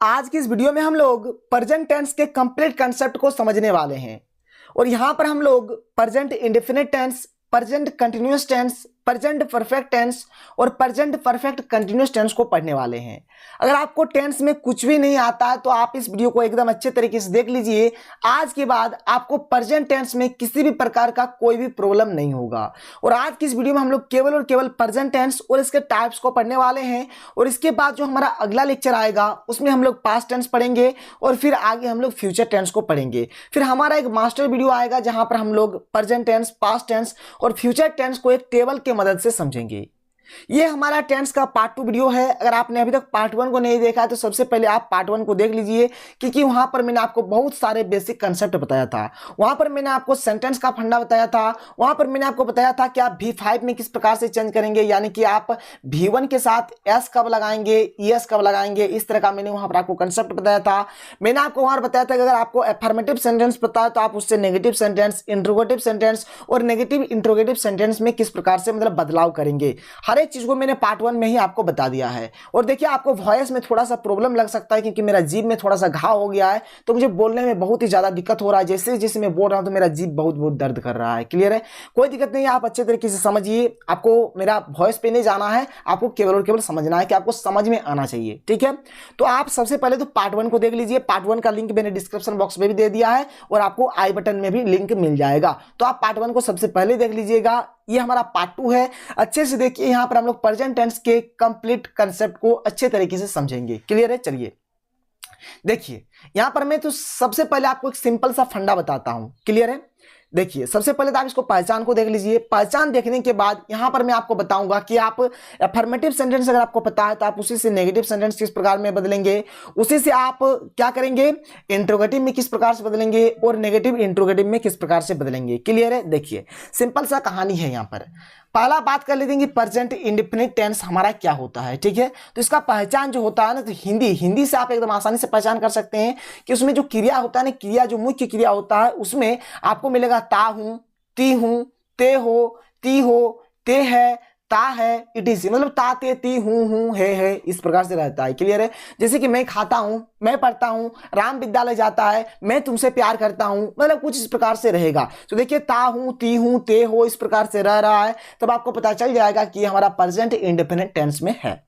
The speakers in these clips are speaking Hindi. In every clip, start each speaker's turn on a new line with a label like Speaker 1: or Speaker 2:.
Speaker 1: आज की इस वीडियो में हम लोग प्रेजेंट टेंस के कंप्लीट कंसेप्ट को समझने वाले हैं और यहां पर हम लोग present indefinite tense, present continuous tense, present perfect tense और प्रेजेंट परफेक्ट कंटिन्यूअस टेंस को पढ़ने वाले हैं। अगर आपको टेंस में कुछ भी नहीं आता है तो आप इस वीडियो को एकदम अच्छे तरीके से देख लीजिए। आज के बाद आपको प्रेजेंट टेंस में किसी भी प्रकार का कोई भी प्रॉब्लम नहीं होगा। और आज की इस वीडियो में हम लोग केवल और केवल प्रेजेंट टेंस और इसके टाइप्स को पढ़ने वाले हैं और इसके बाद जो हमारा अगला लेक्चर आएगा उसमें हम लोग पास्ट टेंस पढ़ेंगे और फिर आगे हम लोग फ्यूचर टेंस को पढ़ेंगे। फिर हमारा एक मास्टर वीडियो आएगा जहां पर हम लोग प्रेजेंट टेंस, पास्ट टेंस और फ्यूचर टेंस को एक टेबल के मदद से समझेंगे। ये हमारा टेंस का पार्ट 2 वीडियो है। अगर आपने अभी तक पार्ट 1 को नहीं देखा है तो सबसे पहले आप पार्ट 1 को देख लीजिए, क्योंकि वहां पर मैंने आपको बहुत सारे बेसिक कंसेप्ट बताया था। वहां पर मैंने आपको सेंटेंस का फंडा बताया था। वहां पर मैंने आपको बताया था कि आप V5 में किस प्रकार से चेंज करेंगे, यानी कि आप V1 के साथ S कब लगाएंगे, ES कब लगाएंगे, इस तरह का मैंने वहां पर आपको कंसेप्ट बताया था। मैंने आपको वहां बताया था कि अगर आपको अफर्मेटिव सेंटेंस पता है तो आप उससे नेगेटिव सेंटेंस, इंट्रोगेटिव सेंटेंस और नेगेटिव इंट्रोगेटिव सेंटेंस में किस प्रकार से मतलब बदलाव करेंगे। हर एक चीज को मैंने पार्ट 1 में ही आपको बता दिया है। और देखिए, आपको वॉइस में थोड़ा सा प्रॉब्लम लग सकता है क्योंकि मेरा जीभ में थोड़ा सा घाव हो गया है, तो मुझे बोलने में बहुत ही ज्यादा दिक्कत हो रहा है। जैसे जैसे मैं बोल रहा हूं तो मेरा जीभ बहुत दर्द कर रहा है। क्लियर है? कोई दिक्कत नहीं है, आप अच्छे तरीके से समझिए। आपको मेरा वॉइस पे नहीं जाना है, आपको केवल और केवल समझना है कि आपको समझ में आना चाहिए। ठीक है, तो आप सबसे पहले तो पार्ट 1 को देख लीजिए। पार्ट 1 का लिंक मैंने डिस्क्रिप्शन बॉक्स में भी दे दिया है और आपको आई बटन में भी लिंक मिल जाएगा, तो आप पार्ट 1 को सबसे पहले देख लीजिएगा। ये हमारा पार्ट 2 है। अच्छे से देखिए, यहां पर हम लोग प्रेजेंट टेंस के कंप्लीट कंसेप्ट को अच्छे तरीके से समझेंगे। क्लियर है? चलिए देखिए, यहां पर मैं तो सबसे पहले आपको एक सिंपल सा फंडा बताता हूं। क्लियर है? देखिए, सबसे पहले तो आप इसको पहचान को देख लीजिए। पहचान देखने के बाद यहां पर मैं आपको बताऊंगा कि आप अफर्मेटिव सेंटेंस अगर आपको पता है तो आप उसी से नेगेटिव सेंटेंस किस प्रकार में बदलेंगे, उसी से आप क्या करेंगे, इंट्रोगेटिव में किस प्रकार से बदलेंगे और नेगेटिव इंट्रोगेटिव में किस प्रकार से बदलेंगे। क्लियर है? देखिए, सिंपल सा कहानी है। यहां पर पहला बात कर लेते हैं कि प्रेजेंट इंडेफिनिट टेंस हमारा क्या होता है। ठीक है, तो इसका पहचान जो होता है ना, तो हिंदी से आप एकदम आसानी से पहचान कर सकते हैं कि उसमें जो क्रिया होता है ना, क्रिया जो मुख्य क्रिया होता है उसमें आपको मिलेगा ता हूं, ती हूं, ते हो, ती हो, ते है, ता है, इट इज, मतलब ता ते ती हूं है, इस प्रकार से रहता है। क्लियर है? जैसे कि मैं खाता हूं, मैं पढ़ता हूं, राम विद्यालय जाता है, मैं तुमसे प्यार करता हूं, मतलब कुछ इस प्रकार से रहेगा। तो देखिए, ता हूं, ती हूं, ते हो, इस प्रकार से रह रहा है, तब आपको पता चल जाएगा कि हमारा प्रेजेंट इंडेफिनिट टेंस में है।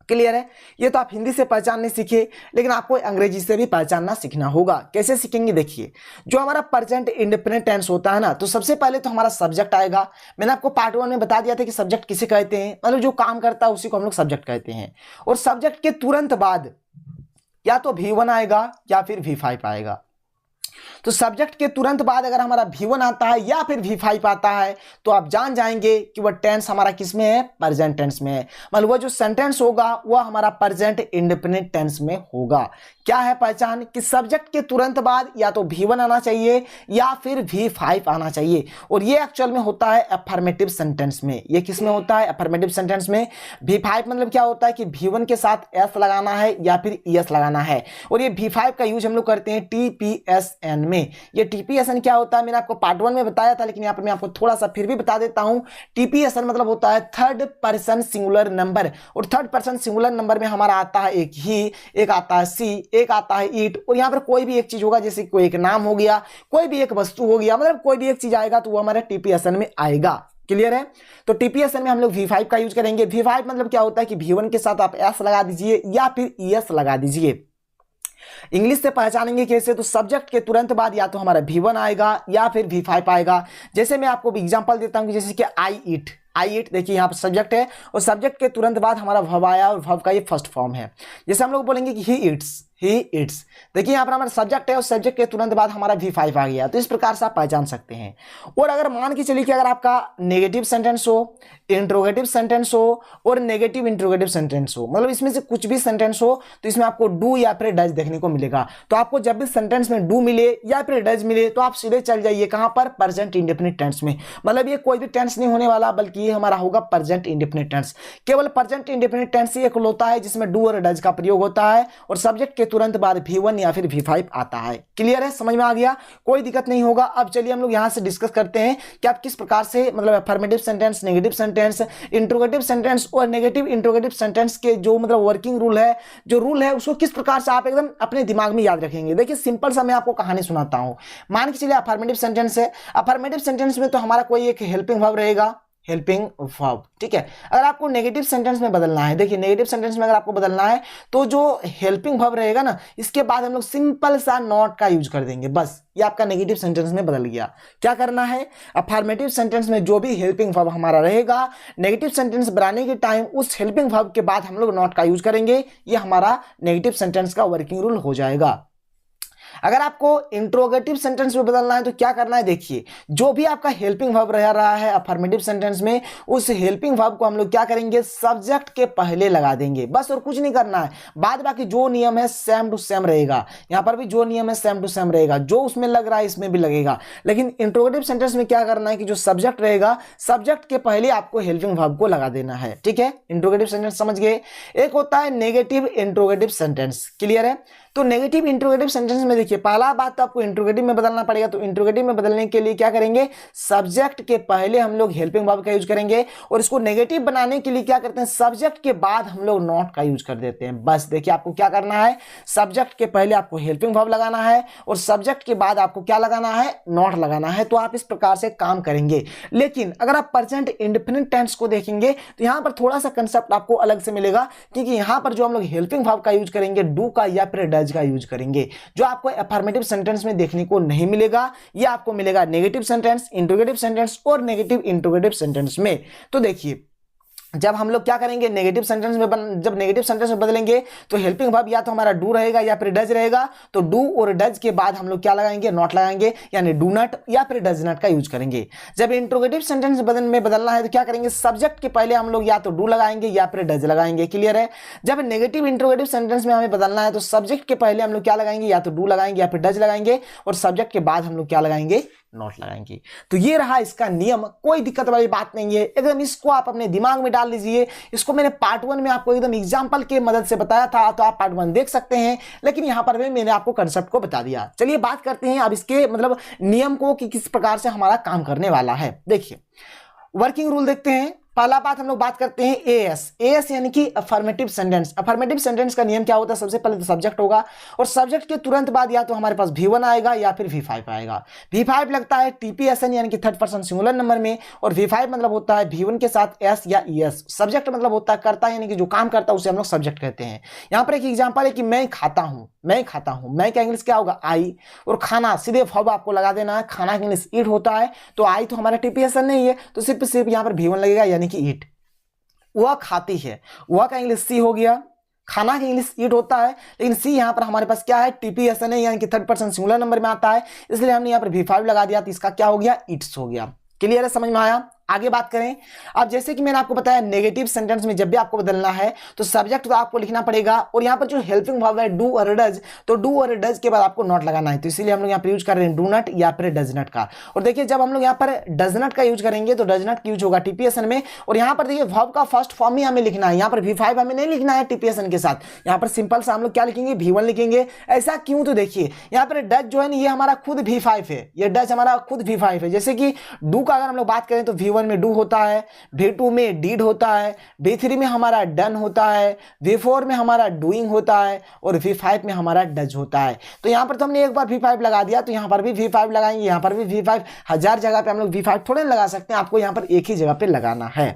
Speaker 1: क्लियर है? ये तो आप हिंदी से पहचानने सीखे, लेकिन आपको अंग्रेजी से भी पहचानना सीखना होगा। कैसे सीखेंगे? देखिए, जो हमारा प्रेजेंट इंडेफिनिट टेंस होता है ना, तो सबसे पहले तो हमारा सब्जेक्ट आएगा। मैंने आपको पार्ट 1 में बता दिया था कि सब्जेक्ट किसे कहते हैं, मतलब जो काम करता है उसी को हम लोग सब्जेक्ट कहते हैं। और सब्जेक्ट के तुरंत बाद या तो V1 आएगा या फिर V5 आएगा। तो सब्जेक्ट के तुरंत बाद अगर हमारा V1 आता है या फिर V5 आता है तो आप जान जाएंगे कि वह टेंस हमारा किस में है, प्रेजेंट टेंस में है। मतलब वह जो सेंटेंस होगा वह हमारा प्रेजेंट इंडेफिनिट टेंस में होगा। क्या है पहचान? कि सब्जेक्ट के तुरंत बाद या तो V1 आना चाहिए या फिर V5 आना चाहिए। और ये एक्चुअल में होता है अफर्मेटिव सेंटेंस में। ये किस में होता है? अफर्मेटिव सेंटेंस में। V5 मतलब क्या होता है कि V1 के साथ S लगाना है या फिर ES लगाना है। और ये V5 का यूज हम लोग करते हैं TPSN में। ये TPSN क्या होता है मैंने आपको पार्ट 1 में बताया था, लेकिन यहाँ पर मैं आपको थोड़ा सा फिर भी बता देता हूं। TPSN मतलब होता है थर्ड पर्सन सिंगुलर नंबर। और थर्ड पर्सन सिंगुलर नंबर में हमारा आता है एक ही, एक आता है सी, एक आता है ईट, और यहाँ पर कोई भी एक चीज होगा, जैसे कोई एक नाम हो गया, कोई भी एक वस्तु हो गया, मतलब कोई भी एक चीज आएगा तो वो हमारे TPSN में आएगा। क्लियर है? तो TPSN में हम लोग V5 का यूज करेंगे। V5 मतलब क्या होता है कि V1 के साथ आप S लगा दीजिए या फिर ES लगा दीजिए। इंग्लिश से पहचानेंगे कैसे? तो सब्जेक्ट के तुरंत बाद या तो हमारा V1 आएगा या फिर V5 आएगा। जैसे मैं आपको एग्जांपल देता हूं, जैसे कि आई ईट, देखिए यहाँ पर सब्जेक्ट है और सब्जेक्ट के तुरंत बाद हमारा वर्ब आया और वर्ब का ये फर्स्ट फॉर्म है। जैसे हम लोग बोलेंगे कि ही इट्स, देखिए यहाँ पर हमारा सब्जेक्ट है और सब्जेक्ट के तुरंत बाद हमारा V5 आ गया। तो इस प्रकार से आप पहचान सकते हैं। और अगर मान के चलिए कि अगर आपका नेगेटिव सेंटेंस हो, इंट्रोगेटिव सेंटेंस हो और नेगेटिव इंट्रोगेटिव सेंटेंस हो, मतलब इसमें से कुछ भी सेंटेंस हो, तो इसमें आपको डू या फिर डज देखने को मिलेगा। तो आपको जब भी सेंटेंस में डू मिले या फिर डज मिले तो आप सीधे चल जाइए कहां पर? प्रेजेंट इंडेफिनिट टेंस में। मतलब ये कोई भी टेंस नहीं होने वाला, बल्कि ये हमारा होगा प्रेजेंट इंडेफिनिट टेंस। केवल प्रेजेंट इंडेफिनिट टेंस ही एक होता है जिसमें डू और डज का प्रयोग होता है और सब्जेक्ट के तुरंत बाद V1 या फिर V5 आता है। क्लियर है, समझ में आ गया, कोई दिक्कत नहीं होगा। अब चलिए हम लोग यहां से डिस्कस करते हैं कि आप किस प्रकार से मतलब affirmative sentence, negative sentence, interrogative sentence और नेगेटिव इंट्रोगेटिव सेंटेंस के जो मतलब वर्किंग रूल है, जो रूल है उसको किस प्रकार से आप एकदम अपने दिमाग में याद रखेंगे। देखिए सिंपल सा मैं आपको कहानी सुनाता हूं। मान के चलिए अफर्मेटिव सेंटेंस है, अफर्मेटिव सेंटेंस में तो हमारा कोई एक हेल्पिंग वर्ब रहेगा, हेल्पिंग वर्ब, ठीक है। अगर आपको नेगेटिव सेंटेंस में बदलना है, देखिए नेगेटिव सेंटेंस में अगर आपको बदलना है तो जो हेल्पिंग वर्ब रहेगा ना, इसके बाद हम लोग सिंपल सा नॉट का यूज कर देंगे, बस ये आपका नेगेटिव सेंटेंस में बदल गया। क्या करना है, अफर्मेटिव सेंटेंस में जो भी हेल्पिंग वर्ब हमारा रहेगा, नेगेटिव सेंटेंस बनाने के टाइम उस हेल्पिंग वर्ब के बाद हम लोग नॉट का यूज करेंगे। ये हमारा नेगेटिव सेंटेंस का वर्किंग रूल हो जाएगा। अगर आपको इंट्रोगेटिव सेंटेंस में बदलना है तो क्या करना है, देखिए जो भी आपका हेल्पिंग वर्ब रह रहा है अफर्मेटिव सेंटेंस में, उस हेल्पिंग वर्ब को हम लोग क्या करेंगे, सब्जेक्ट के पहले लगा देंगे, बस और कुछ नहीं करना है। बाद बाकी जो नियम है सेम टू सेम रहेगा, यहां पर भी जो नियम है सेम टू सेम रहेगा, जो उसमें लग रहा है इसमें भी लगेगा। लेकिन इंट्रोगेटिव सेंटेंस में क्या करना है कि जो सब्जेक्ट रहेगा, सब्जेक्ट के पहले आपको हेल्पिंग वर्ब को लगा देना है, ठीक है। इंट्रोगेटिव सेंटेंस समझ गए। एक होता है नेगेटिव इंट्रोगेटिव सेंटेंस, क्लियर है। तो नेगेटिव इंट्रोगेटिव सेंटेंस में देखिए पहला बात तो आपको इंट्रोगेटिव में बदलना पड़ेगा। तो इंट्रोगेटिव में बदलने के लिए क्या करेंगे, सब्जेक्ट के पहले हम लोग हेल्पिंग वर्ब का यूज करेंगे और इसको नेगेटिव बनाने के लिए क्या करते हैं, सब्जेक्ट के बाद हम लोग नॉट का यूज कर देते हैं। बस देखिए आपको क्या करना है, सब्जेक्ट के पहले आपको हेल्पिंग वर्ब लगाना है और सब्जेक्ट के बाद आपको क्या लगाना है, नॉट लगाना है। तो आप इस प्रकार से काम करेंगे। लेकिन अगर आप प्रेजेंट इंडेफिनिट टेंस को देखेंगे तो यहां पर थोड़ा सा कंसेप्ट आपको अलग से मिलेगा, क्योंकि यहां पर जो हम लोग हेल्पिंग वर्ब का यूज करेंगे, डू का या फिर डज का यूज करेंगे, जो आपको अफर्मेटिव सेंटेंस में देखने को नहीं मिलेगा। ये आपको मिलेगा नेगेटिव सेंटेंस, इंट्रोगेटिव सेंटेंस और नेगेटिव इंट्रोगेटिव सेंटेंस में। तो देखिए जब हम लोग क्या करेंगे, नेगेटिव सेंटेंस में जब नेगेटिव सेंटेंस में बदलेंगे तो हेल्पिंग वर्ब या तो हमारा डू रहेगा या फिर डज रहेगा। तो डू और डज के बाद हम लोग क्या लगाएंगे, नॉट लगाएंगे, यानी डू नॉट या फिर डज नॉट का यूज करेंगे। जब इंट्रोगेटिव सेंटेंस में बदलना है तो क्या करेंगे, सब्जेक्ट के पहले हम लोग या तो डू लगाएंगे या फिर डज लगाएंगे, क्लियर है। जब नेगेटिव इंट्रोगेटिव सेंटेंस में हमें बदलना है तो सब्जेक्ट के पहले हम लोग क्या लगाएंगे, या तो डू लगाएंगे या फिर डज लगाएंगे और सब्जेक्ट के बाद हम लोग क्या लगाएंगे, नॉट लगाएंगे। तो ये रहा इसका नियम, कोई दिक्कत वाली बात नहीं है, एकदम इसको आप अपने दिमाग में डाल लीजिए। इसको मैंने पार्ट 1 में आपको एकदम एग्जांपल के मदद से बताया था, तो आप पार्ट 1 देख सकते हैं, लेकिन यहां पर भी मैंने आपको कंसेप्ट को बता दिया। चलिए बात करते हैं अब इसके मतलब नियम को कि किस प्रकार से हमारा काम करने वाला है। देखिए वर्किंग रूल देखते हैं। पहला बात हम लोग बात करते हैं एएस यानी कि अफर्मेटिव सेंटेंस। अफर्मेटिव सेंटेंस का नियम क्या होता है, सबसे पहले तो सब्जेक्ट होगा और सब्जेक्ट के तुरंत बाद या तो हमारे पास V1 आएगा या फिर V5 आएगा। V5 लगता है TPSN यानी कि थर्ड पर्सन सिंगुलर नंबर में, और V5 मतलब होता है V1 के साथ S या ES। सब्जेक्ट मतलब होता है करता यानी कि जो काम करता है उसे हम लोग सब्जेक्ट कहते हैं। यहाँ पर एक एग्जाम्पल है कि मैं खाता हूँ, मैं खाता हूँ, मैं का इंग्लिश क्या होगा, आई, और खाना सीधे वर्ब आपको लगा देना है। खाना का इंग्लिश ईट होता है, तो आई तो हमारा TPSN नहीं है, तो सिर्फ यहाँ पर V1 लगेगा यानी कि ईट। वह खाती है, वह का इंग्लिश सी हो गया, खाना का इंग्लिश ईट होता है, लेकिन सी यहाँ पर हमारे पास क्या है, TPSN है यानी कि थर्ड पर्सन सिंगुलर नंबर में आता है, इसलिए हमने यहाँ पर V5 लगा दिया, तो इसका क्या हो गया, ईट्स हो गया। क्लियर है, समझ में आया। आगे बात करें। अब जैसे कि मैंने आपको बताया नेगेटिव सेंटेंस में जब भी आपको बदलना है तो सब्जेक्ट तो आपको लिखना पड़ेगा, और यहाँ पर जो हेल्पिंग वर्ब है डू और डज, तो डू और डज के बाद आपको नॉट लगाना है, तो इसीलिए हम लोग यहाँ पर यूज कर रहे हैं डू नॉट या फिर डज नॉट का। और देखिए जब हम लोग यहाँ पर डज नॉट का यूज करेंगे तो डज नॉट का यूज होगा TPSN में, और यहाँ पर देखिए वर्ब का फर्स्ट फॉर्म ही हमें लिखना है, यहाँ पर V5 हमें नहीं लिखना है TPSN के साथ, यहाँ पर सिंपल सा हम लोग क्या लिखेंगे, V1 लिखेंगे। ऐसा क्यों, तो देखिए यहाँ पर डज जो है ना ये हमारा खुद V5 है, ये डज हमारा खुद V5 है। जैसे कि डू का अगर हम लोग बात करें तो V1 में डू होता है, V2 में डीड होता है, V3 में हमारा डन होता है, V4 में हमारा डूइंग होता है, और V5 में हमारा डज होता है। तो यहां पर तो हमने एक बार V5 लगा दिया, तो यहां पर भी V5 लगाएंगे, यहां पर भी V5। हजार जगह पे हम लोग V5 थोड़े लगा सकते हैं, आपको यहां पर एक ही जगह पे लगाना है।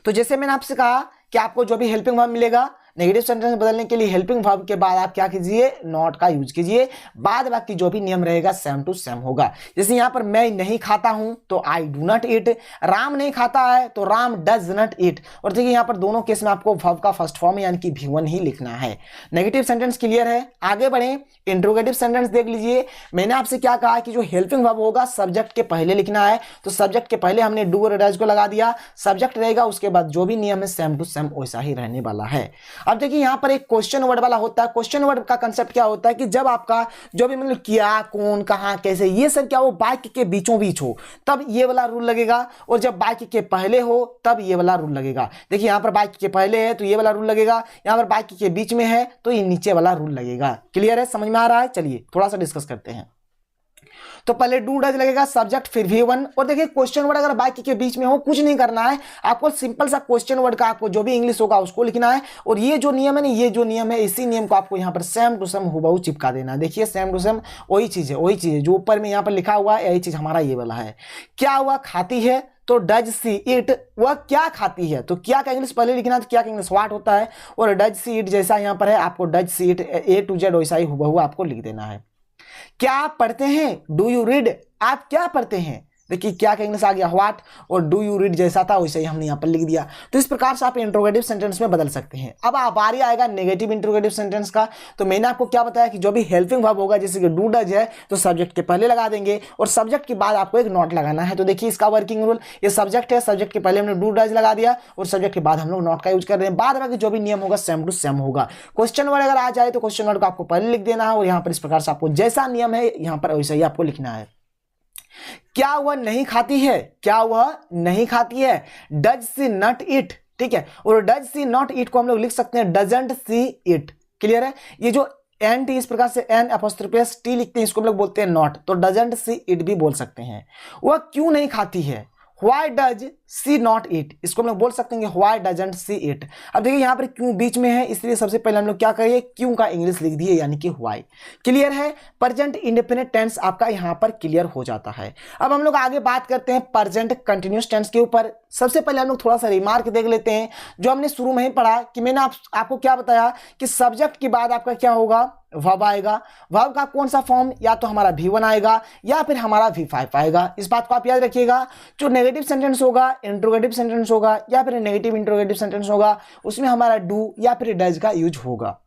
Speaker 1: तो जैसे मैंने आपसे कहा कि आपको जो भी हेल्पिंग वर्ब मिलेगा नेगेटिव सेंटेंस बदलने के लिए हेल्पिंग वर्ब के बाद आप क्या कीजिए, नॉट का यूज कीजिए। बाद बाकी जो भी नियम रहेगा सेम टू सेम होगा। जैसे यहाँ पर मैं नहीं खाता हूं तो I do not eat, Ram नहीं खाता है तो राम डज नॉट ईट। और देखिए यहाँ पर दोनों केस में आपको वर्ब का फर्स्ट फॉर्म यानी कि V1 ही लिखना है। नेगेटिव सेंटेंस क्लियर है। आगे बढ़े, इंट्रोगेटिव सेंटेंस देख लीजिए। मैंने आपसे क्या कहा कि जो हेल्पिंग वर्ब होगा सब्जेक्ट के पहले लिखना है, तो सब्जेक्ट के पहले हमने डू और डज को लगा दिया, सब्जेक्ट रहेगा, उसके बाद जो भी नियम है सेम टू सेम वैसा ही रहने वाला है। अब देखिए यहाँ पर एक क्वेश्चन वर्ड वाला होता है। क्वेश्चन वर्ड का कंसेप्ट क्या होता है कि जब आपका जो भी मतलब क्या, कौन, कहाँ, कैसे, ये सब क्या हो वाक्य के बीचों बीच हो तब ये वाला रूल लगेगा, और जब वाक्य के पहले हो तब ये वाला रूल लगेगा। देखिए यहाँ पर वाक्य के पहले है तो ये वाला रूल लगेगा, यहाँ पर वाक्य के बीच में है तो ये नीचे वाला रूल लगेगा। क्लियर है, समझ में आ रहा है? चलिए थोड़ा सा डिस्कस करते हैं। तो पहले डू डज लगेगा, सब्जेक्ट, फिर V1। और देखिए क्वेश्चन वर्ड अगर वाक्य के बीच में हो, कुछ नहीं करना है आपको, सिंपल सा क्वेश्चन वर्ड का आपको जो भी इंग्लिश होगा उसको लिखना है, और ये जो नियम है ना, ये जो नियम है, इसी नियम को आपको यहाँ पर सेम टू सेम हुबहू चिपका देना है। देखिए सेम टू सेम वही चीज है जो ऊपर में यहाँ पर लिखा हुआ है, यही चीज हमारा ये वाला है। क्या हुआ? खाती है, तो डज सी इट, वह क्या खाती है, तो क्या का इंग्लिश पहले लिखना है, तो क्या का इंग्लिश व्हाट होता है, और डज सी इट जैसा यहाँ पर है आपको does see it A to Z वैसा ही हुबहू आपको लिख देना है। क्या आप पढ़ते हैं? डू यू रीड, आप क्या पढ़ते हैं? देखिए क्या का इंग्लिश आ गया व्हाट, और डू यू रीड जैसा था वैसे ही हमने यहाँ पर लिख दिया। तो इस प्रकार से आप इंट्रोगेटिव सेंटेंस में बदल सकते हैं। अब बारी आएगा नेगेटिव इंट्रोगेटिव सेंटेंस का। तो मैंने आपको क्या बताया कि जो भी हेल्पिंग वर्ब होगा, जैसे कि डू डज है तो सब्जेक्ट के पहले लगा देंगे, और सब्जेक्ट के बाद आपको एक नॉट लगाना है। तो देखिए इसका वर्किंग रूल, ये सब्जेक्ट है, सब्जेक्ट के पहले हमने डू डज लगा दिया, और सब्जेक्ट के बाद हम लोग नॉट का यूज कर रहे हैं। बाद में जो भी नियम होगा सेम टू सेम होगा। क्वेश्चन वर्ड अगर आ जाए तो क्वेश्चन वर्ड को आपको पहले लिख देना है, और यहाँ पर इस प्रकार से आपको जैसा नियम है यहाँ पर वैसा ही आपको लिखना है। क्या वह नहीं खाती है? क्या वह नहीं खाती है? डज सी नॉट इट, ठीक है, और डज सी नॉट इट को हम लोग लिख सकते हैं डजंट सी इट। क्लियर है? ये जो एन टी इस प्रकार से एन अपोस्ट्रोफी टी लिखते हैं, इसको हम लोग बोलते हैं नॉट, तो डजंट सी इट भी बोल सकते हैं। वह क्यों नहीं खाती है? Why does she not eat, इसको हम लोग बोल सकते हैं कि why doesn't she eat। अब देखिए यहाँ पर क्यों बीच में है, इसलिए सबसे पहले हम लोग क्या करिए, क्यों का इंग्लिश लिख दिए, यानी कि why। क्लियर है? प्रेजेंट इंडेफिनिट टेंस आपका यहाँ पर क्लियर हो जाता है। अब हम लोग आगे बात करते हैं प्रेजेंट कंटिन्यूअस टेंस के ऊपर। सबसे पहले हम लोग थोड़ा सा रिमार्क देख लेते हैं, जो हमने शुरू में ही पढ़ा कि मैंने आपको क्या बताया कि सब्जेक्ट के बाद आपका क्या होगा, वर्ब आएगा। वर्ब का कौन सा फॉर्म, या तो हमारा V1 आएगा या फिर हमारा V5 आएगा। इस बात को आप याद रखिएगा। जो नेगेटिव सेंटेंस होगा, इंट्रोगेटिव सेंटेंस होगा, या फिर नेगेटिव इंट्रोगेटिव सेंटेंस होगा, उसमें हमारा डू या फिर डज का यूज होगा।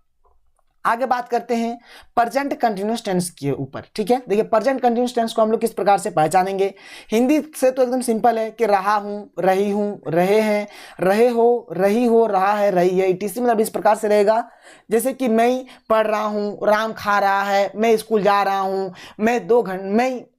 Speaker 1: आगे बात करते हैं प्रेजेंट कंटिन्यूअस टेंस के ऊपर। ठीक है, देखिए प्रेजेंट कंटिन्यूअस टेंस को हम लोग किस प्रकार से पहचानेंगे। हिंदी से तो एकदम सिंपल है कि रहा हूं, रही हूं, रहे हैं, रहे हो, रही हो, रहा है, रही है, इसी मतलब इस प्रकार से रहेगा। जैसे कि मैं पढ़ रहा हूं, राम खा रहा है, मैं स्कूल जा रहा हूं, मैं 2 घंटे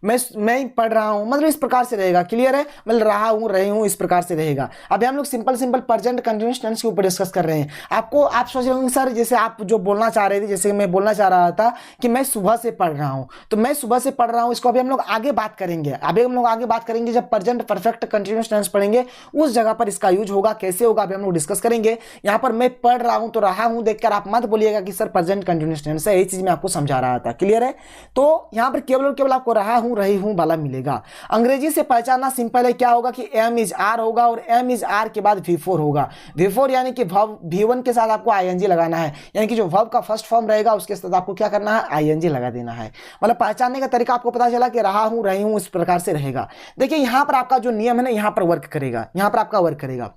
Speaker 1: मैं पढ़ रहा हूं, मतलब इस प्रकार से रहेगा। क्लियर है? मतलब रहा हूं, रही हूं, इस प्रकार से रहेगा। अभी हम लोग सिंपल प्रेजेंट कंटिन्यूअस टेंस के ऊपर डिस्कस कर रहे हैं। आप सोच रहे होंगे सर, जैसे आप जो बोलना चाह रहे थे, जैसे मैं बोलना चाह रहा था कि मैं सुबह से पढ़ रहा हूं, तो मैं सुबह से पढ़ रहा हूं, इसको अभी हम लोग आगे बात करेंगे। अभी हम लोग आगे बात करेंगे जब प्रेजेंट परफेक्ट कंटिन्यूअस टेंस पढ़ेंगे, उस जगह पर इसका यूज होगा, कैसे होगा अभी हम लोग डिस्कस करेंगे। यहाँ पर मैं पढ़ रहा हूं तो रहा हूं देखकर आप मत बोलिएगा कि सर प्रेजेंट कंटिन्यूअस टेंस है, यही चीज मैं आपको समझा रहा था। क्लियर है? तो यहाँ पर केवल और केवल आपको रहा हूं, रही हूं वाला मिलेगा। अंग्रेजी से पहचानना सिंपल है, क्या होगा कि एम इज आर होगा, और एम इज आर के बाद V4 होगा। V4 यानी कि V1 के साथ आपको ING लगाना है, यानी कि जो वर्ब का फर्स्ट फॉर्म रहेगा उसके साथ आपको क्या करना है, ING लगा देना है। मतलब पहचानने का तरीका आपको पता चला कि रहा हूं, रही हूं, इस प्रकार से रहेगा। देखिए यहां पर आपका जो नियम है ना, यहां पर वर्क करेगा, यहां पर आपका वर्क करेगा।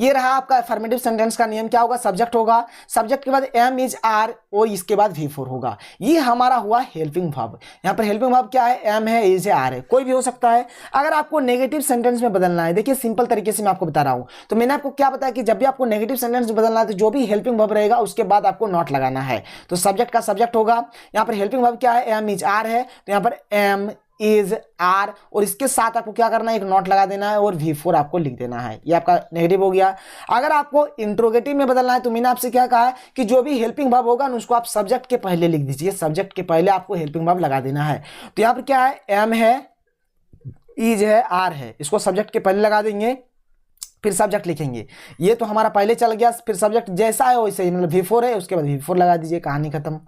Speaker 1: ये रहा आपका अफर्मेटिव सेंटेंस का नियम। क्या होगा? सब्जेक्ट होगा, सब्जेक्ट के बाद एम इज आर, और इसके बाद V4 होगा। ये हमारा हुआ हेल्पिंग वर्ब। यहां पर हेल्पिंग वर्ब क्या है, एम है, इज है, आर है, कोई भी हो सकता है। अगर आपको नेगेटिव सेंटेंस में बदलना है, देखिए सिंपल तरीके से मैं आपको बता रहा हूं। तो मैंने आपको क्या बताया कि जब भी आपको नेगेटिव सेंटेंस में बदलना है, तो जो भी हेल्पिंग वर्ब रहेगा उसके बाद आपको नॉट लगाना है। तो सब्जेक्ट का सब्जेक्ट होगा, यहां पर हेल्पिंग वर्ब क्या है, एम इज आर है, तो यहां पर एम इज आर, और इसके साथ आपको क्या करना है, एक नॉट लगा देना है, और V4 आपको लिख देना है। ये आपका नेगेटिव हो गया। अगर आपको इंट्रोगेटिव में बदलना है, तो मैंने आपसे क्या कहा है कि जो भी हेल्पिंग वर्ब होगा उसको आप सब्जेक्ट के पहले लिख दीजिए, सब्जेक्ट के पहले आपको हेल्पिंग वर्ब लगा देना है। तो यहां पर क्या है, एम है, इज है, आर है, इसको सब्जेक्ट के पहले लगा देंगे, फिर सब्जेक्ट लिखेंगे। ये तो हमारा पहले चल गया, फिर सब्जेक्ट जैसा है वैसे ही, मतलब V4 है, उसके बाद V4 लगा दीजिए, कहानी खत्म।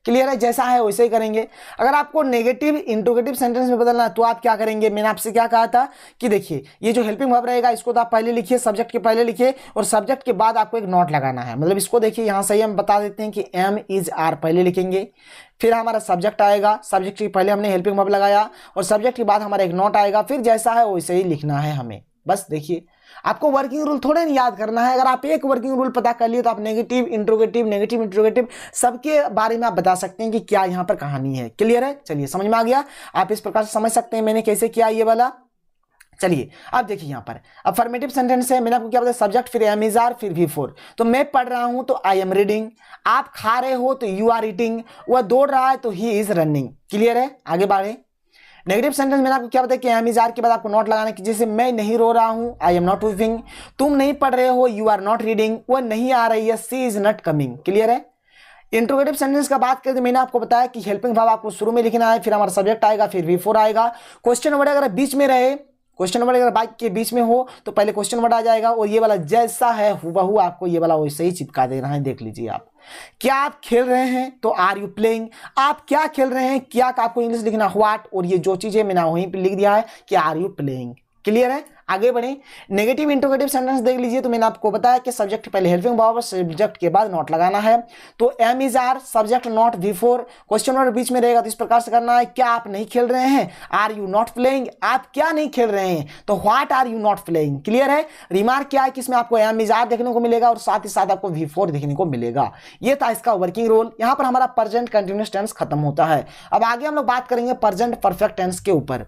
Speaker 1: क्लियर है? जैसा है वैसे ही करेंगे। अगर आपको नेगेटिव इंट्रोगेटिव सेंटेंस में बदलना है, तो आप क्या करेंगे, मैंने आपसे क्या कहा था कि देखिए ये जो हेल्पिंग वर्ब रहेगा इसको तो आप पहले लिखिए, सब्जेक्ट के पहले लिखिए, और सब्जेक्ट के बाद आपको एक नॉट लगाना है। मतलब इसको देखिए यहां से ही हम बता देते हैं कि एम इज आर पहले लिखेंगे, फिर हमारा सब्जेक्ट आएगा, सब्जेक्ट के पहले हमने हेल्पिंग वर्ब लगाया, और सब्जेक्ट के बाद हमारा एक नॉट आएगा, फिर जैसा है वैसे ही लिखना है हमें। बस देखिए, आपको वर्किंग रूल थोड़े नहीं याद करना है। अगर आप एक वर्किंग रूल पता कर लिए तो आप नेगेटिव इंट्रोगेटिव सबके बारे में आप बता सकते हैं कि क्या यहां पर कहानी है। क्लियर है? चलिए समझ में आ गया। आप इस प्रकार से समझ सकते हैं मैंने कैसे किया ये वाला। चलिए अब देखिए यहाँ पर अफर्मेटिव सेंटेंस है, मैंने आपको क्या बताया सब्जेक्ट फिर एम इज आर फिर वी फोर। तो मैं पढ़ रहा हूं तो आई एम रीडिंग, आप खा रहे हो तो यू आर ईटिंग, वह दौड़ रहा है तो ही इज रनिंग। क्लियर है, आगे बढ़े। नेगेटिव सेंटेंस मैंने आपको क्या बताया कि एम इज आर के बाद आपको नॉट लगाना कि जैसे मैं नहीं रो रहा हूं, आई एम नॉट वीपिंग, तुम नहीं पढ़ रहे हो, यू आर नॉट रीडिंग, वह नहीं आ रही है, सी इज नॉट कमिंग। क्लियर है। इंट्रोगेटिव सेंटेंस का बात करें तो मैंने आपको बताया कि हेल्पिंग वर्ब आपको शुरू में लिखना है, फिर हमारा सब्जेक्ट आएगा, फिर वी फोर आएगा। क्वेश्चन वर्ड अगर बीच में रहे, क्वेश्चन वर्ड अगर बाइक के बीच में हो तो पहले क्वेश्चन वर्ड आ जाएगा, और ये वाला जैसा है हुबहू आपको ये वाला वैसे ही चिपका देना है। देख लीजिए आप, क्या आप खेल रहे हैं तो आर यू प्लेइंग, आप क्या खेल रहे हैं, क्या का आपको इंग्लिश लिखना व्हाट, और ये जो चीज है मैंने वहीं पे लिख दिया है कि आर यू प्लेइंग। क्लियर है, आगे बढ़े। नेगेटिव इंट्रोगेटिव सेंटेंस देख लीजिए, तो मैंने आपको बताया कि सब्जेक्ट पहले हेल्पिंग वर्ब, सब्जेक्ट के बाद नॉट लगाना है। तो am is are subject not V four, question word बीच में रहेगा तो इस प्रकार से करना है, क्या आप नहीं खेल रहे हैं, आर यू नॉट प्लेइंग, आप क्या नहीं खेल रहे हैं, तो what are you not playing. Clear है। रिमार्क क्या है कि इसमें आपको एम इज आर देखने को मिलेगा और साथ ही साथ आपको वी फोर देखने को मिलेगा। ये था इसका वर्किंग रोल। यहां पर हमारा प्रेजेंट कंटिन्यूअस टेंस खत्म होता है। अब आगे हम लोग बात करेंगे प्रेजेंट परफेक्ट टेंस के ऊपर।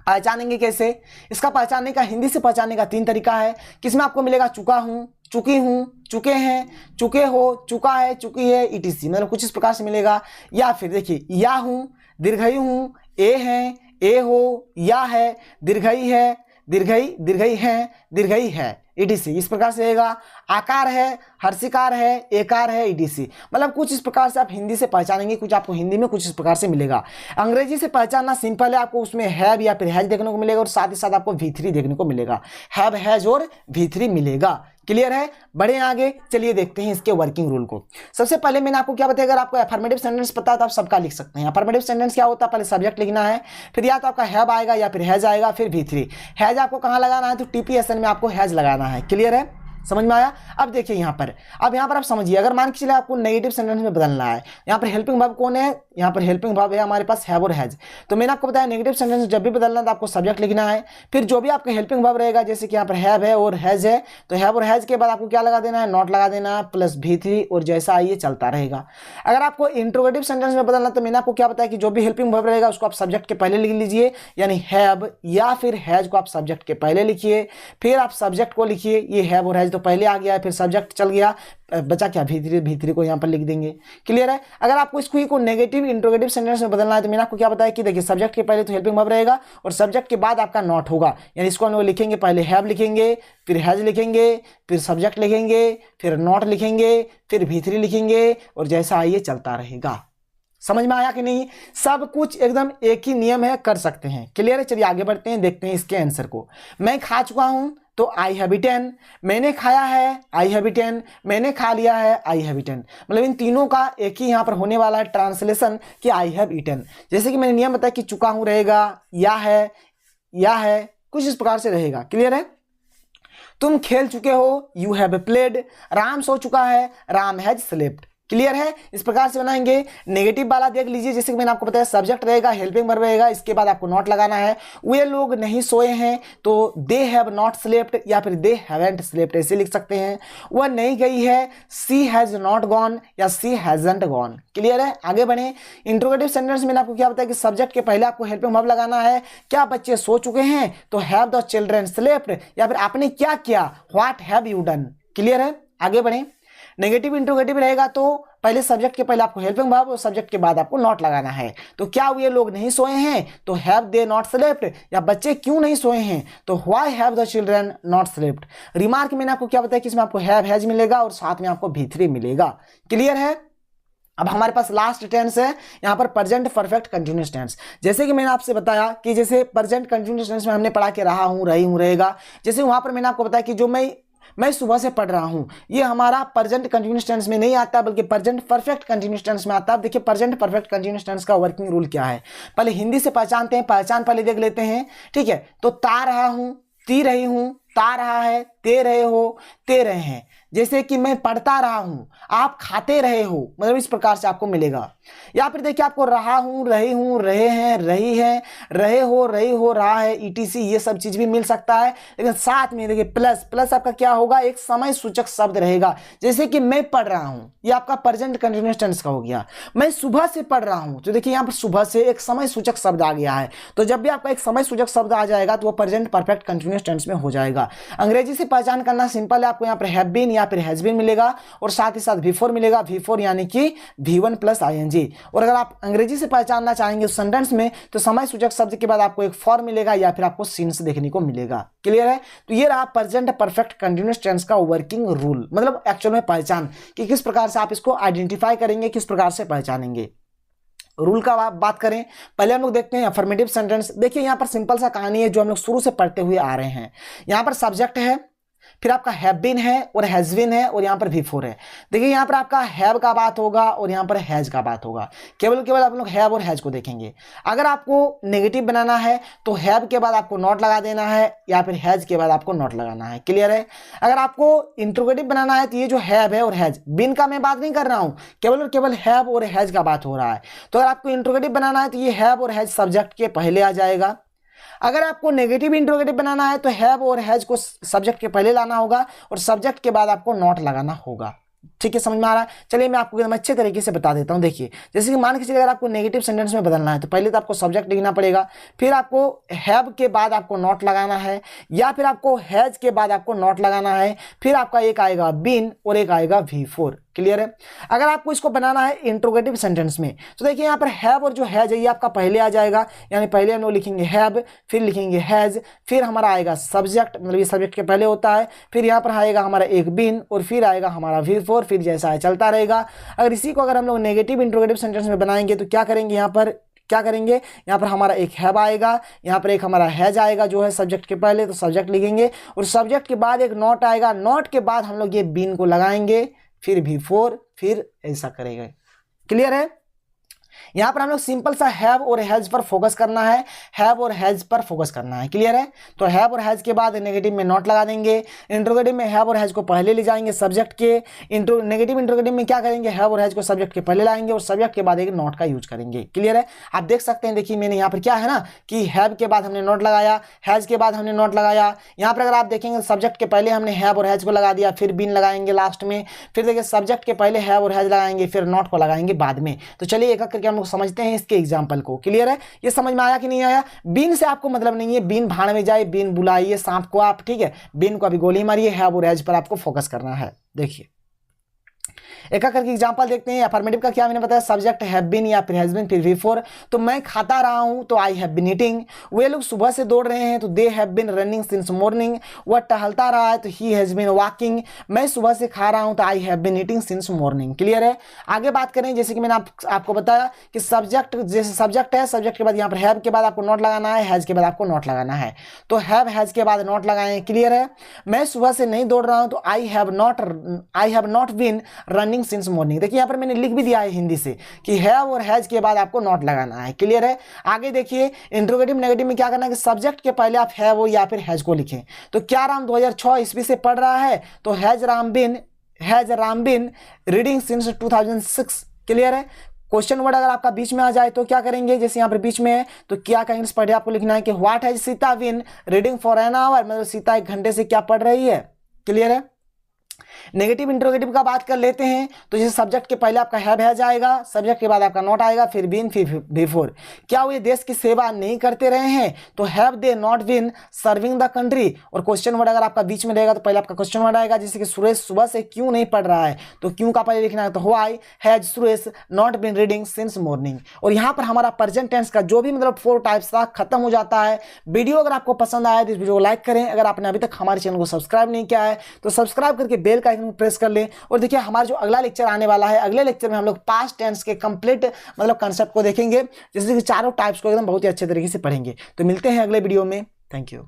Speaker 1: पहचानेंगे कैसे, इसका पहचानने का हिंदी से पहचानने का 3 तरीका है। किसमें आपको मिलेगा चुका हूं, चुकी हूं, चुके हैं, चुके हो, चुका है, चुकी है, इटीसी, मतलब कुछ इस प्रकार से मिलेगा। या फिर देखिए या हूं, दीर्घई हूं, ए है, ए हो, या है, दीर्घई है, दीर्घई, दीर्घई है, दीर्घई है, ईटीसी, इस प्रकार से रहेगा। आकार है, हर्षिकार है, एकार है, ईटीसी, मतलब कुछ इस प्रकार से आप हिंदी से पहचानेंगे, कुछ आपको हिंदी में कुछ इस प्रकार से मिलेगा। अंग्रेजी से पहचानना सिंपल है, आपको उसमें हैव या फिर हैज देखने को मिलेगा और साथ ही साथ आपको V3 देखने को मिलेगा, हैव, हैज और V3 मिलेगा। क्लियर है, बढ़े आगे, चलिए देखते हैं इसके वर्किंग रूल को। सबसे पहले मैंने आपको क्या बताया, अगर आपको अफर्मेटिव सेंटेंस पता है तो आप सबका लिख सकते हैं। अफर्मेटिव सेंटेंस क्या होता है, पहले सब्जेक्ट लिखना है, फिर या तो आपका हैव आएगा या फिर हैज आएगा, फिर V3। हैज आपको कहाँ लगाना है, तो TPSN में आपको हैज लगाना है। क्लियर है, समझ में आया। अब देखिए यहाँ पर, अब यहाँ पर आप समझिए, अगर मान के चले आपको नेगेटिव सेंटेंस में बदलना है, यहाँ पर हेल्पिंग वर्ब कौन है, यहाँ पर हेल्पिंग वर्ब है हमारे पास हैव और हैज। तो मैंने आपको बताया नेगेटिव सेंटेंस जब भी बदलना है तो आपको सब्जेक्ट लिखना है, फिर जो भी आपका हेल्पिंग वर्ब रहेगा, जैसे कि यहाँ पर हैव है और हैज है, तो हैव और हैज के बाद आपको क्या लगा देना है, नॉट लगा देना है, प्लस V3, और जैसा आइए चलता रहेगा। अगर आपको इंट्रोगेटिव सेंटेंस में बदलना तो मैंने आपको क्या बताया कि जो भी हेल्पिंग वर्ब रहेगा उसको आप सब्जेक्ट के पहले लिख लीजिए, यानी हैव या फिर हैज को आप सब्जेक्ट के पहले लिखिए, फिर आप सब्जेक्ट को लिखिए। ये हैव और हैज तो पहले आ गया है, फिर सब्जेक्ट चल गया, बचा क्या, V3 को यहाँ पर लिख देंगे। क्लियर है। अगर आपको इसको नेगेटिव इंट्रोगेटिव सेंटेंस में बदलना है तो मैंने आपको क्या बताया कि देखिए सब्जेक्ट के पहले तो हेल्पिंग वर्ब रहेगा और सब्जेक्ट के बाद आपका नॉट होगा, यानी इसको हम लोग लिखेंगे, पहले हैव लिखेंगे, फिर हैज लिखेंगे, फिर सब्जेक्ट लिखेंगे, फिर नॉट लिखेंगे, फिर V3 लिखेंगे, और जैसा आइए चलता रहेगा। समझ में आया कि नहीं, सब कुछ एकदम एक ही नियम है, कर सकते हैं। क्लियर है, चलिए आगे बढ़ते हैं, देखते हैं इसके आंसर को। मैं खा चुका हूं तो आई हैव ईटन, मैंने खाया है, आई हैव ईटन, मैंने खा लिया है, आई हैव ईटन, मतलब इन तीनों का एक ही यहाँ पर होने वाला है ट्रांसलेशन कि आई हैव ईटन। जैसे कि मैंने नियम बताया कि चुका हूं रहेगा, या है, कुछ इस प्रकार से रहेगा। क्लियर है। तुम खेल चुके हो, यू हैव प्लेड, राम सो चुका है, राम हैज स्लेप्ट। क्लियर है, इस प्रकार से बनाएंगे। नेगेटिव वाला देख लीजिए, जैसे कि मैंने आपको बताया सब्जेक्ट रहेगा, हेल्पिंग वर्ब रहेगा, इसके बाद आपको नॉट लगाना है। वे लोग नहीं सोए हैं तो दे हैव नॉट स्लेप्ट या फिर दे हैवंट स्लेप्ट, ऐसे लिख सकते हैं। वह नहीं गई है, सी हैज नॉट गॉन या सी हैजंट गॉन। क्लियर है, आगे बढ़े। इंट्रोगेटिव सेंटेंस में आपको क्या बताया कि सब्जेक्ट के पहले आपको हेल्पिंग वर्ब लगाना है। क्या बच्चे सो चुके हैं, तो हैव द चिल्ड्रन स्लेप्ट, या फिर आपने क्या किया, what have you done. Clear है, आगे बढ़े। नेगेटिव इंट्रोगेटिव रहेगा तो पहले सब्जेक्ट के पहले आपको हेल्पिंग वर्ब और सब्जेक्ट के बाद आपको नॉट लगाना है। तो क्या ये लोग नहीं सोए हैं, तो हैव दे नॉट स्लेप्ट, या बच्चे क्यों नहीं सोए हैं, तो why have the children not slept. Remark मैंने आपको क्या बताया कि इसमें आपको हैव हैज मिलेगा और साथ में आपको V3 मिलेगा। क्लियर है। अब हमारे पास लास्ट टेंस है यहाँ पर प्रेजेंट परफेक्ट कंटिन्यूअस टेंस। जैसे कि मैंने आपसे बताया कि जैसे प्रेजेंट कंटिन्यूअस टेंस में हमने पढ़ा के रहा हूँ, रही हूँ, रहेगा। जैसे वहां पर मैंने आपको बताया कि जो मैं सुबह से पढ़ रहा हूं, ये हमारा प्रेजेंट कंटिन्यूअस टेंस में नहीं आता बल्कि प्रेजेंट परफेक्ट कंटिन्यूअस टेंस में आता है। देखिए प्रेजेंट परफेक्ट कंटिन्यूअस टेंस का वर्किंग रूल क्या है, पहले हिंदी से पहचानते हैं, पहचान पहले देख लेते हैं। ठीक है, तो ता रहा हूं, ती रही हूं, ता रहा है, ते रहे हो, ते रहे हैं। जैसे कि मैं पढ़ता रहा हूं, आप खाते रहे हो, मतलब इस प्रकार से आपको मिलेगा। या फिर देखिए आपको रहा हूं, रही हूं, रहे हैं, रही है, रहे हो, रही हो, रहा है, ईटीसी ये सब चीज भी मिल सकता है। लेकिन साथ में देखिए प्लस, प्लस आपका क्या होगा, एक समय सूचक शब्द रहेगा। जैसे कि मैं पढ़ रहा हूं, ये आपका प्रेजेंट कंटीन्यूअस टेंस का हो गया। मैं सुबह से पढ़ रहा हूं, तो देखिए यहाँ पर सुबह से एक समय सूचक शब्द आ गया है। तो जब भी आपका एक समय सूचक शब्द आ जाएगा तो वो प्रेजेंट परफेक्ट कंटीन्यूअस टेंस में हो जाएगा। अंग्रेजी से पहचान करना सिंपल है, आपको यहाँ पर हैव बीन या फिर हैज बीन मिलेगा और साथ ही साथ V4 मिलेगा। V4 यानी कि V1 प्लस ING। और अगर आप अंग्रेजी से पहचानना चाहेंगे उस सेंटेंस में तो समय सूचक शब्द के बाद आपको एक फॉर मिलेगा या फिर आपको सिंस देखने को मिलेगा। क्लियर है? तो ये रहा प्रेजेंट परफेक्ट कंटीन्यूअस टेंस का वर्किंग रूल, मतलब एक्चुअल में पहचान कि किस प्रकार से आप इसको आइडेंटिफाई करेंगे, किस प्रकार से पहचानेंगे। रूल का बात करें, पहले हम लोग देखते हैं अफर्मेटिव सेंटेंस। देखिए यहाँ पर सिंपल सा कहानी है जो हम लोग शुरू से पढ़ते हुए आ रहे हैं। यहाँ पर सब्जेक्ट है, फिर आपका हैव बीन है और हैज बीन है और यहाँ पर V4 है। देखिए यहाँ पर आपका हैव का बात होगा और यहाँ पर हैज का बात होगा। केवल आप लोग हैव और हैज को देखेंगे। अगर आपको नेगेटिव बनाना है तो हैव के बाद आपको नॉट लगा देना है या फिर हैज के बाद आपको नॉट लगाना है। क्लियर है? अगर आपको इंट्रोगेटिव बनाना है तो ये जो हैव है और हैज, बीन का मैं बात नहीं कर रहा हूँ, केवल हैव और हैज का बात हो रहा है। तो अगर आपको इंट्रोगेटिव बनाना है तो ये हैव और हैज सब्जेक्ट के पहले आ जाएगा। अगर आपको नेगेटिव इंट्रोगेटिव बनाना है तो हैव और हैज को सब्जेक्ट के पहले लाना होगा और सब्जेक्ट के बाद आपको नॉट लगाना होगा। ठीक है, समझ में आ रहा है? चलिए मैं आपको एकदम अच्छे तरीके से बता देता हूं। देखिए जैसे कि मान के चलिए अगर आपको नेगेटिव सेंटेंस में बदलना है तो पहले तो आपको सब्जेक्ट लिखना पड़ेगा, फिर आपको हैव के बाद आपको नॉट लगाना है या फिर आपको हैज के बाद आपको नॉट लगाना है, फिर आपका एक आएगा बीन और एक आएगा V4। क्लियर है? अगर आपको इसको बनाना है इंट्रोगेटिव सेंटेंस में तो देखिए यहाँ पर हैव और जो हैज है ये आपका पहले आ जाएगा, यानी पहले हम लोग लिखेंगे हैव, फिर लिखेंगे हैज, फिर हमारा आएगा सब्जेक्ट, मतलब ये सब्जेक्ट के पहले होता है, फिर यहाँ पर आएगा हमारा एक बीन और फिर आएगा हमारा V4, फिर जैसा है चलता रहेगा। अगर इसी को अगर हम लोग नेगेटिव इंट्रोगेटिव सेंटेंस में बनाएंगे तो क्या करेंगे, यहाँ पर हमारा एक हैव आएगा, यहाँ पर एक हमारा हैज आएगा जो है सब्जेक्ट के पहले, तो सब्जेक्ट लिखेंगे और सब्जेक्ट के बाद एक नॉट आएगा, नॉट के बाद हम लोग ये बीन को लगाएंगे, फिर V4, फिर ऐसा करेंगे। क्लियर है? यहां पर हम लोग सिंपल सा हैव और हैज पर फोकस करना है, हैव और हैज पर फोकस करना है। क्लियर है? तो हैव और हैज के बाद नेगेटिव में नॉट लगा देंगे, इंट्रोगेटिव में हैव और हैज को पहले ले जाएंगे सब्जेक्ट के, नेगेटिव इंट्रोगेटिव में क्या करेंगे, हैव और हैज को सब्जेक्ट के पहले लाएंगे और सब्जेक्ट के बाद एक नॉट का यूज करेंगे। क्लियर है? आप देख सकते हैं, देखिए मैंने यहाँ पर क्या है ना कि हैव के बाद हमने नॉट लगाया, हैज के बाद हमने नॉट लगाया। यहाँ पर अगर आप देखेंगे सब्जेक्ट के पहले हमने हैव और हैज को लगा दिया, फिर बीन लगाएंगे लास्ट में, फिर देखिए सब्जेक्ट के पहले हैव और हैज लगाएंगे, फिर नॉट को लगाएंगे बाद में। तो चलिए एक एक करके हम लोग समझते हैं इसके एग्जाम्पल को। क्लियर है? ये समझ में आया कि नहीं आया? बीन से आपको मतलब नहीं है, बीन भाड़ में जाए, बीन बुलाइए सांप को आप, ठीक है, बीन को अभी गोली मारिए, हैव और हैज पर आपको फोकस करना है। देखिए एक करके एग्जांपल देखते हैं। अफर्मेटिव का क्या मैंने बताया, सब्जेक्ट हैव बीन या फिर हैज बीन, फिर V4। तो मैं खाता रहा हूं तो आई हैव बीन ईटिंग। वे लोग सुबह से दौड़ रहे हैं तो they have been running since morning. वह टहलता रहा है तो ही हैज बीन वॉकिंग। मैं सुबह से खा रहा हूं तो I have been eating since morning. Clear है? आगे बात करें, जैसे कि मैंने आपको बताया कि सब्जेक्ट, जैसे सब्जेक्ट है, सब्जेक्ट के बाद यहाँ पर हैव के बाद आपको नॉट लगाना है, हैज के बाद आपको नॉट लगाना है, तो हैव हैज के बाद नॉट लगाएं। क्लियर है? मैं सुबह से नहीं दौड़ रहा हूं तो I have not been running since morning. देखिए यहाँ पर मैंने लिख भी दिया है हिंदी से कि हैव और हैज के बाद आपको नॉट लगाना है। क्लियर है? आगे देखिए इंट्रोगेटिव नेगेटिव में क्या करना है कि सब्जेक्ट के पहले आप हैव हो या फिर हैज को लिखें। तो क्या राम 2006 ईस्वी से पढ़ रहा है, तो has Ram been reading since 2006। Clear है? क्वेश्चन वर्ड अगर आपका बीच में आ जाए तो क्या करेंगे, जैसे यहाँ पर बीच में है तो क्या कहेंगे, पहले आपको लिखना है कि what has Sita been reading for an hour, मतलब सीता 1 घंटे से क्या पढ़ रही है। क्लियर है? नेगेटिव इंट्रोगेटिव का बात कर लेते हैं। तो जैसे सब्जेक्ट के पहले आपका हैव हैज आएगा, सब्जेक्ट के बाद आपका नॉट आएगा, फिर बीन, फिर V4। क्या वो देश की सेवा नहीं करते रहे हैं, तो have they not been serving the country. और क्वेश्चन वर्ड अगर आपका बीच में रहेगा तो पहले आपका क्वेश्चन वर्ड आएगा, जैसे कि सुरेश सुबह से क्यों नहीं पढ़ रहा है, तो क्यों का पहले लिखना है, तो why has Suresh not been reading since morning. और यहाँ पर हमारा प्रेजेंट टेंस का जो भी मतलब 4 टाइप्स था खत्म हो जाता है। वीडियो अगर आपको पसंद आया तो इस वीडियो को लाइक करें। अगर आपने अभी तक हमारे चैनल को सब्सक्राइब नहीं किया है तो सब्सक्राइब करके बेल का आइकन प्रेस कर लें। और देखिए हमारा जो अगला लेक्चर आने वाला है, अगले लेक्चर में हम लोग पास्ट टेंस के कंप्लीट मतलब कंसेप्ट को देखेंगे, जैसे कि चारों टाइप्स को एकदम बहुत ही अच्छे तरीके से पढ़ेंगे। तो मिलते हैं अगले वीडियो में। Thank you.